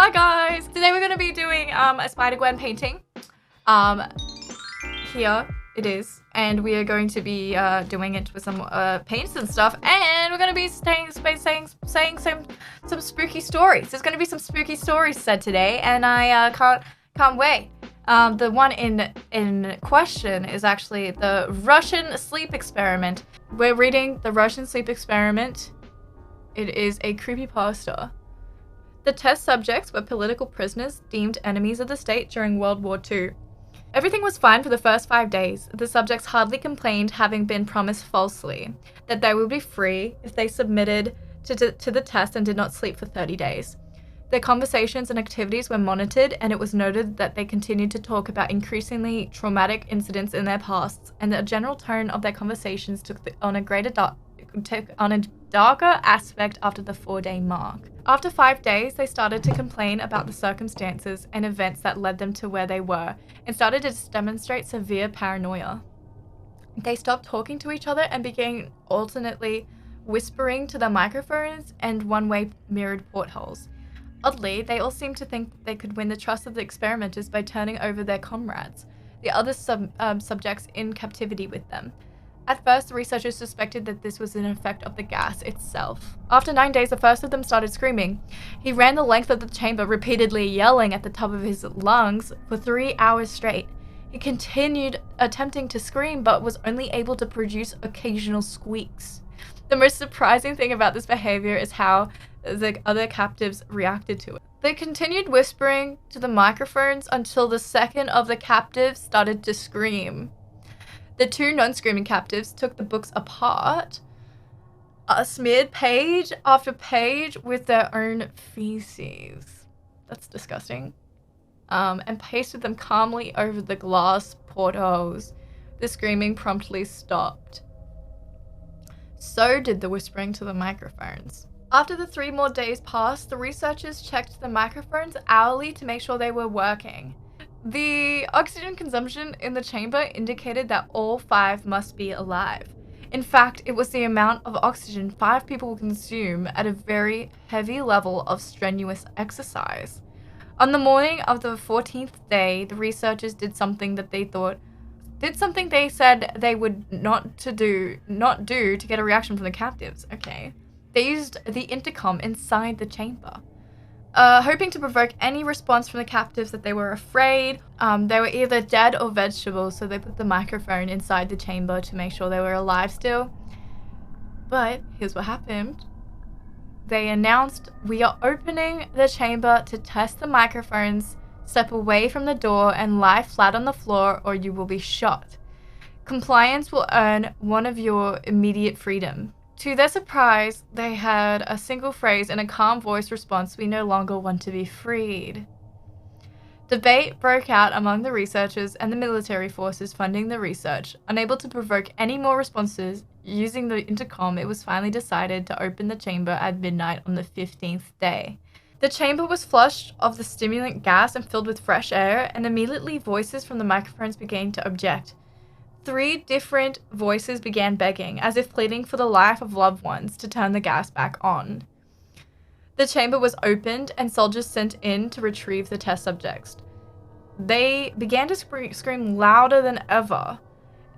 Hi guys! Today we're going to be doing a Spider-Gwen painting. Here it is, and we are going to be doing it with some paints and stuff, and we're going to be saying some spooky stories. There's going to be some spooky stories said today, and I can't wait. The one in question is actually the Russian sleep experiment. We're reading the Russian sleep experiment. It is a creepypasta. The test subjects were political prisoners deemed enemies of the state during World War II. Everything was fine for the first 5 days. The subjects hardly complained, having been promised falsely that they would be free if they submitted to the test and did not sleep for 30 days. Their conversations and activities were monitored, and it was noted that they continued to talk about increasingly traumatic incidents in their pasts, and the general tone of their conversations took on a darker aspect after the 4-day mark. After 5 days, they started to complain about the circumstances and events that led them to where they were, and started to demonstrate severe paranoia. They stopped talking to each other and began alternately whispering to their microphones and one-way mirrored portholes. Oddly, they all seemed to think they could win the trust of the experimenters by turning over their comrades, the other subjects in captivity with them. At first, the researchers suspected that this was an effect of the gas itself. After 9 days, the first of them started screaming. He ran the length of the chamber, repeatedly yelling at the top of his lungs for 3 hours straight. He continued attempting to scream, but was only able to produce occasional squeaks. The most surprising thing about this behavior is how the other captives reacted to it. They continued whispering to the microphones until the second of the captives started to scream. The two non-screaming captives took the books apart, smeared page after page with their own feces. That's disgusting. And pasted them calmly over the glass portholes. The screaming promptly stopped. So did the whispering to the microphones. After the 3 more days passed, the researchers checked the microphones hourly to make sure they were working. The oxygen consumption in the chamber indicated that all 5 must be alive. In fact, it was the amount of oxygen 5 people would consume at a very heavy level of strenuous exercise. On the morning of the 14th day, the researchers did something they said they would not do to get a reaction from the captives. Okay. They used the intercom inside the chamber. Hoping to provoke any response from the captives that they were afraid. They were either dead or vegetables, so they put the microphone inside the chamber to make sure they were alive still. But here's what happened. They announced, "We are opening the chamber to test the microphones. Step away from the door and lie flat on the floor or you will be shot. Compliance will earn one of your immediate freedom." To their surprise, they had a single phrase in a calm voice response, "We no longer want to be freed." Debate broke out among the researchers and the military forces funding the research. Unable to provoke any more responses using the intercom, it was finally decided to open the chamber at midnight on the 15th day. The chamber was flushed of the stimulant gas and filled with fresh air, and immediately voices from the microphones began to object. 3 different voices began begging, as if pleading for the life of loved ones, to turn the gas back on. The chamber was opened and soldiers sent in to retrieve the test subjects. They began to scream louder than ever,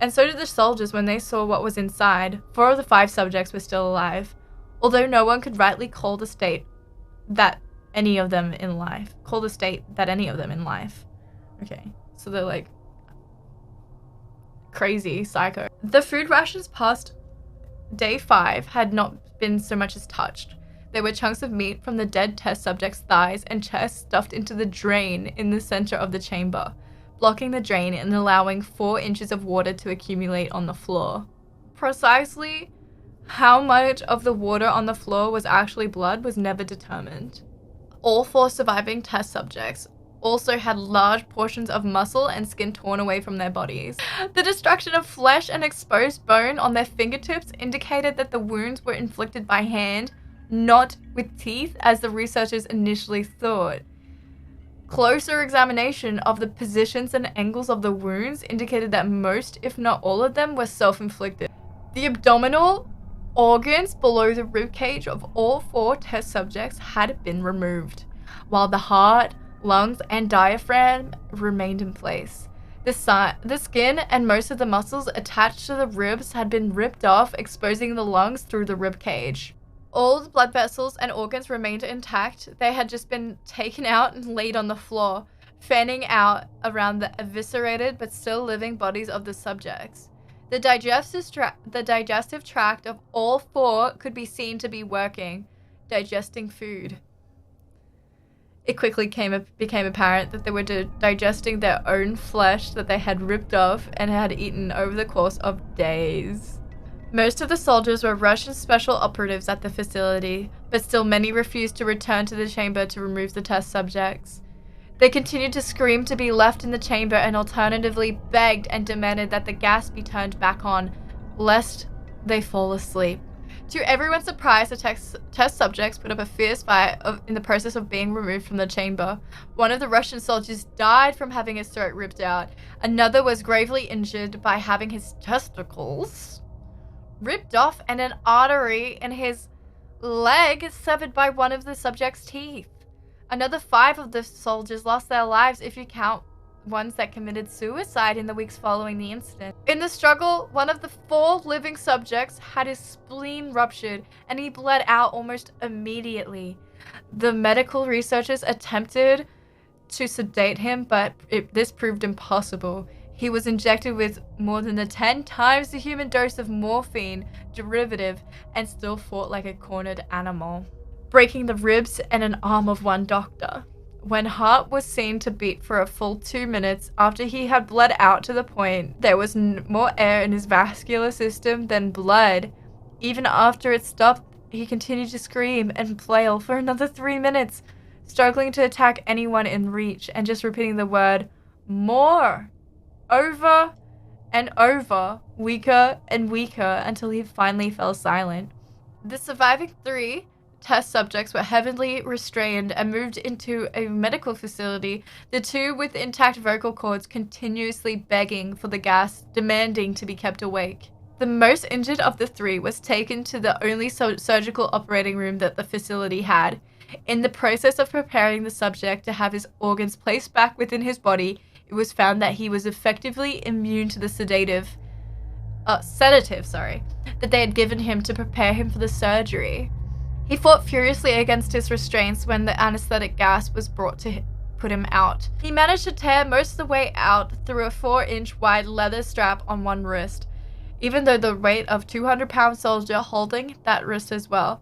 and so did the soldiers when they saw what was inside. 4 of the 5 subjects were still alive, although no one could rightly call the state that any of them in life. Okay, so they're like crazy psycho. The food rations past day 5 had not been so much as touched. There were chunks of meat from the dead test subjects' thighs and chests stuffed into the drain in the center of the chamber, blocking the drain and allowing 4 inches of water to accumulate on the floor. Precisely how much of the water on the floor was actually blood was never determined. All 4 surviving test subjects also had large portions of muscle and skin torn away from their bodies. The destruction of flesh and exposed bone on their fingertips indicated that the wounds were inflicted by hand, not with teeth, as the researchers initially thought. Closer examination of the positions and angles of the wounds indicated that most, if not all of them, were self-inflicted. The abdominal organs below the ribcage of all 4 test subjects had been removed. while the heart, lungs, and diaphragm remained in place. The skin and most of the muscles attached to the ribs had been ripped off, exposing the lungs through the rib cage. All the blood vessels and organs remained intact. They had just been taken out and laid on the floor, fanning out around the eviscerated but still living bodies of the subjects. The digestive tract of all four could be seen to be working, digesting food. It quickly became apparent that they were digesting their own flesh that they had ripped off and had eaten over the course of days. Most of the soldiers were Russian special operatives at the facility, but still many refused to return to the chamber to remove the test subjects. They continued to scream to be left in the chamber and alternatively begged and demanded that the gas be turned back on, lest they fall asleep. To everyone's surprise, the test subjects put up a fierce fight in the process of being removed from the chamber. One of the Russian soldiers died from having his throat ripped out. Another was gravely injured by having his testicles ripped off and an artery in his leg severed by one of the subject's teeth. Another 5 of the soldiers lost their lives if you count ones that committed suicide in the weeks following the incident. In the struggle, one of the 4 living subjects had his spleen ruptured and he bled out almost immediately. The medical researchers attempted to sedate him, but this proved impossible. He was injected with more than 10 times the human dose of morphine derivative and still fought like a cornered animal, breaking the ribs and an arm of one doctor. When heart was seen to beat for a full 2 minutes after he had bled out to the point there was more air in his vascular system than blood. Even after it stopped, he continued to scream and flail for another 3 minutes, struggling to attack anyone in reach and just repeating the word more over and over, weaker and weaker, until he finally fell silent. The surviving 3 test subjects were heavily restrained and moved into a medical facility, the 2 with intact vocal cords continuously begging for the gas, demanding to be kept awake. The most injured of the 3 was taken to the only surgical operating room that the facility had. In the process of preparing the subject to have his organs placed back within his body, it was found that he was effectively immune to the sedative that they had given him to prepare him for the surgery. He fought furiously against his restraints when the anesthetic gas was brought to put him out. He managed to tear most of the way out through a 4-inch wide leather strap on one wrist, even though the weight of 200-pound soldier holding that wrist as well.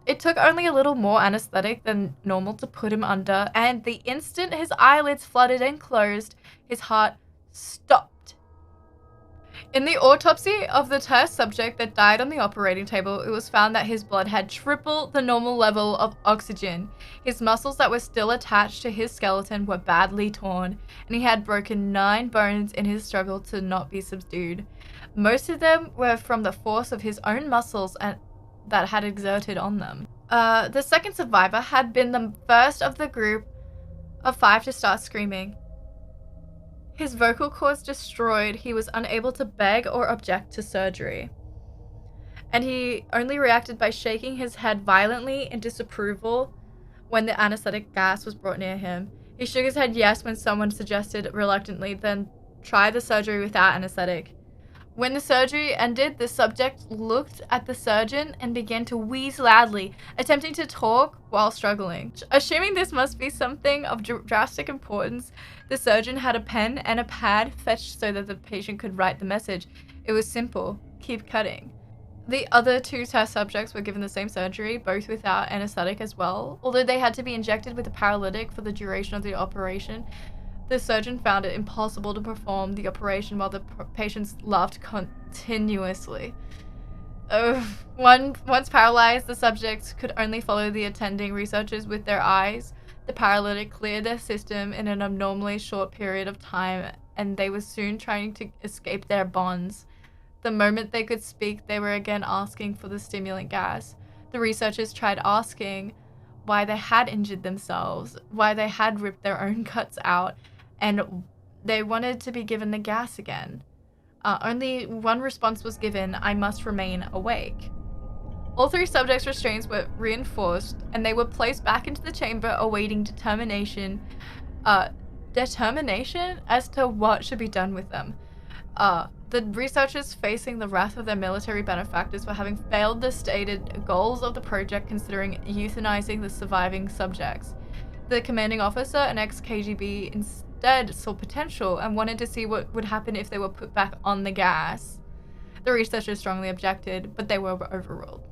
It took only a little more anesthetic than normal to put him under, and the instant his eyelids fluttered and closed, his heart stopped. In the autopsy of the test subject that died on the operating table, it was found that his blood had triple the normal level of oxygen. His muscles that were still attached to his skeleton were badly torn, and he had broken 9 bones in his struggle to not be subdued. Most of them were from the force of his own muscles that had exerted on them. The second survivor had been the first of the group of 5 to start screaming. His vocal cords destroyed, he was unable to beg or object to surgery, and he only reacted by shaking his head violently in disapproval when the anesthetic gas was brought near him. He shook his head yes when someone suggested reluctantly, then try the surgery without anesthetic. When the surgery ended, the subject looked at the surgeon and began to wheeze loudly, attempting to talk while struggling. Assuming this must be something of drastic importance, the surgeon had a pen and a pad fetched so that the patient could write the message. It was simple: keep cutting. The other 2 test subjects were given the same surgery, both without anesthetic as well. Although they had to be injected with a paralytic for the duration of the operation, the surgeon found it impossible to perform the operation while the patients laughed continuously. Once paralyzed, the subjects could only follow the attending researchers with their eyes. The paralytic cleared their system in an abnormally short period of time, and they were soon trying to escape their bonds. The moment they could speak, they were again asking for the stimulant gas. The researchers tried asking why they had injured themselves, why they had ripped their own guts out, and they wanted to be given the gas again. Only one response was given: I must remain awake. All 3 subjects' restraints were reinforced, and they were placed back into the chamber awaiting determination as to what should be done with them. The researchers facing the wrath of their military benefactors for having failed the stated goals of the project, considering euthanizing the surviving subjects. The commanding officer, an ex-KGB, instead saw potential and wanted to see what would happen if they were put back on the gas. The researchers strongly objected, but they were overruled.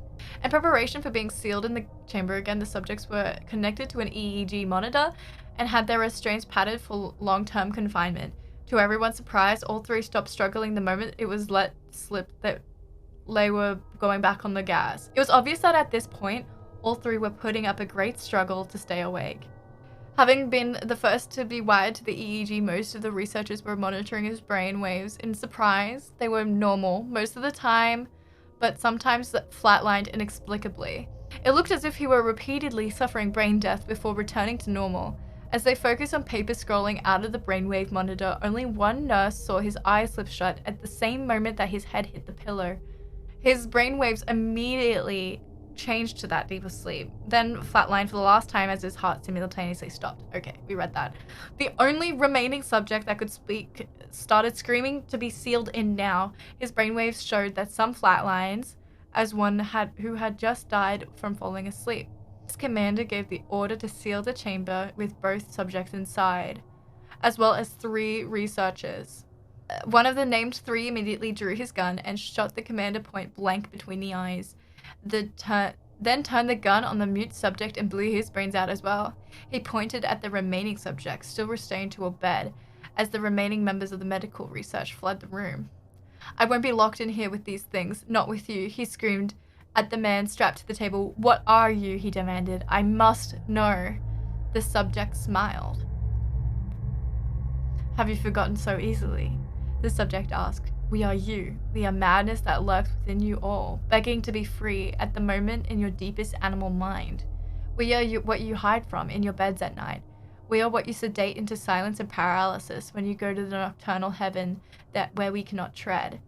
In preparation for being sealed in the chamber again, the subjects were connected to an EEG monitor and had their restraints padded for long-term confinement. To everyone's surprise, all 3 stopped struggling the moment it was let slip that they were going back on the gas. It was obvious that at this point, all 3 were putting up a great struggle to stay awake. Having been the first to be wired to the EEG, most of the researchers were monitoring his brain waves. In surprise, they were normal most of the time, but sometimes flatlined inexplicably. It looked as if he were repeatedly suffering brain death before returning to normal. As they focused on paper scrolling out of the brainwave monitor, only one nurse saw his eyes slip shut at the same moment that his head hit the pillow. His brainwaves immediately changed to that deeper sleep, then flatlined for the last time as his heart simultaneously stopped. Okay, we read that. The only remaining subject that could speak started screaming to be sealed in now. His brainwaves showed that some flatlines, as one who had just died from falling asleep. His commander gave the order to seal the chamber with both subjects inside, as well as 3 researchers. One of the named 3 immediately drew his gun and shot the commander point blank between the eyes. Then turned the gun on the mute subject and blew his brains out as well. He pointed at the remaining subject, still restrained to a bed, as the remaining members of the medical research fled the room. "I won't be locked in here with these things, not with you," he screamed at the man strapped to the table. "What are you?" he demanded. "I must know." The subject smiled. "Have you forgotten so easily?" The subject asked. "We are you. We are madness that lurks within you all, begging to be free at the moment in your deepest animal mind. We are what you hide from in your beds at night. We are what you sedate into silence and paralysis when you go to the nocturnal heaven where we cannot tread."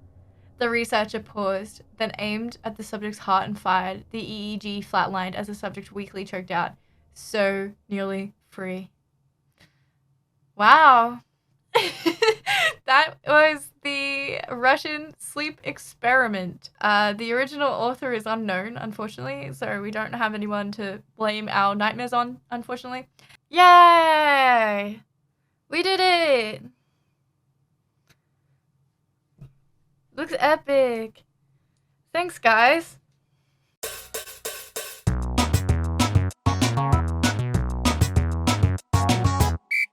The researcher paused, then aimed at the subject's heart and fired. The EEG flatlined as the subject weakly choked out, "So nearly free." Wow. That was the Russian sleep experiment. The original author is unknown, unfortunately, so we don't have anyone to blame our nightmares on, unfortunately. Yay! We did it! Looks epic. Thanks, guys.